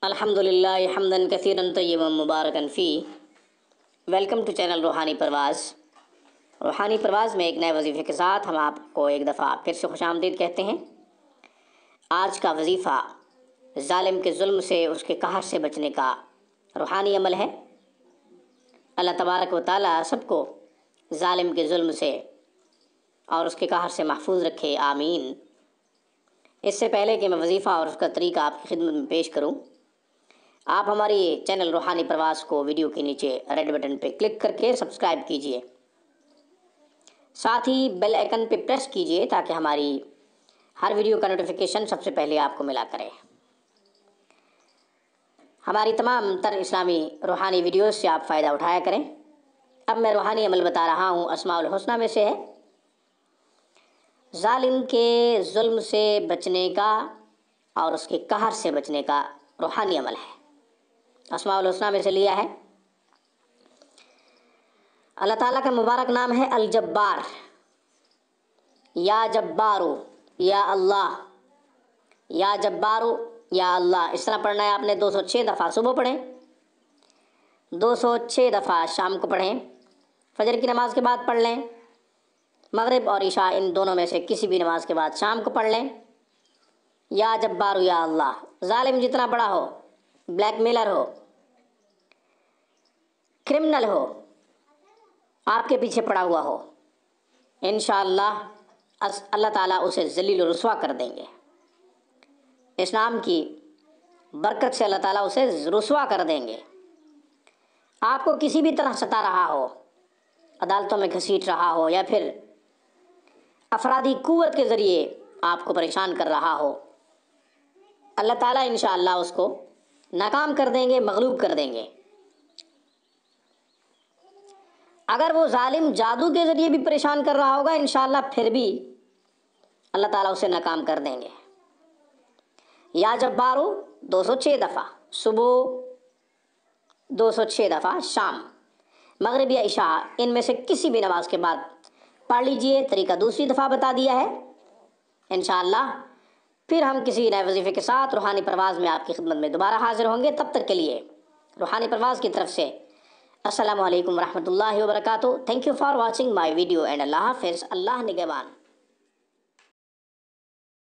الحمدللہ حمدن کثیرن طیبا مبارکن فی۔ Welcome to channel روحانی پرواز۔ روحانی پرواز میں ایک نئے وظیفے کے ساتھ ہم آپ کو ایک دفعہ پھر سے خوش آمدید کہتے ہیں۔ آج کا وظیفہ ظالم کے ظلم سے، اس کے قہر سے بچنے کا روحانی عمل ہے۔ اللہ تبارک و تعالیٰ سب کو ظالم کے ظلم سے اور اس کے قہر سے محفوظ رکھے، آمین۔ اس سے پہلے کہ میں وظیفہ اور اس کا طریقہ آپ کی خدمت میں پیش کروں، آپ ہماری چینل روحانی پرواز کو ویڈیو کے نیچے ریڈ بٹن پہ کلک کر کے سبسکرائب کیجئے، ساتھ ہی بیل آئیکن پہ پریس کیجئے تاکہ ہماری ہر ویڈیو کا نوٹیفیکیشن سب سے پہلے آپ کو ملا کرے۔ ہماری تمام تر اسلامی روحانی ویڈیوز سے آپ فائدہ اٹھایا کریں۔ اب میں روحانی عمل بتا رہا ہوں، اسماء الحسنہ میں سے ہے، ظالم کے ظلم سے بچنے کا اور اس کے قہر سے بچنے کا روحانی عمل ہے۔ اسماء الحسنہ میں سے لیا ہے۔ اللہ تعالیٰ کا مبارک نام ہے الجبار، یا جبارو یا اللہ، یا جبارو یا اللہ۔ اس طرح پڑھنا ہے آپ نے 206 دفعہ صبح پڑھیں، 206 دفعہ شام کو پڑھیں، فجر کی نماز کے بعد پڑھ لیں، مغرب اور عشاء ان دونوں میں سے کسی بھی نماز کے بعد شام کو پڑھ لیں۔ یا جبارو یا اللہ۔ ظالم جتنا بڑا ہو، بلیک میلر ہو، کرمنل ہو، آپ کے پیچھے پڑا ہوا ہو، انشاءاللہ اللہ تعالیٰ اسے ذلیل و رسوا کر دیں گے۔ اسلام کی برکت سے اللہ تعالیٰ اسے رسوا کر دیں گے۔ آپ کو کسی بھی طرح ستا رہا ہو، عدالتوں میں گھسیٹ رہا ہو، یا پھر افرادی قوت کے ذریعے آپ کو پریشان کر رہا ہو، اللہ تعالیٰ انشاءاللہ اس کو ناکام کر دیں گے، مغلوب کر دیں گے۔ اگر وہ ظالم جادو کے ذریعے بھی پریشان کر رہا ہوگا، انشاءاللہ پھر بھی اللہ تعالیٰ اسے ناکام کر دیں گے۔ یا جبارو 206 دفعہ صبح، 206 دفعہ شام، مغرب یا عشاء ان میں سے کسی بھی نماز کے بعد پڑھ لیجئے۔ طریقہ دوسری دفعہ بتا دیا ہے۔ انشاءاللہ پھر ہم کسی نئے وظیفے کے ساتھ روحانی پرواز میں آپ کی خدمت میں دوبارہ حاضر ہوں گے۔ تب تک کے لیے روحانی پرواز کی طرف سے السلام علیکم ورحمۃ اللہ وبرکاتہ۔ Thank you for watching my video and اللہ حافظ۔ اللہ نگہبان۔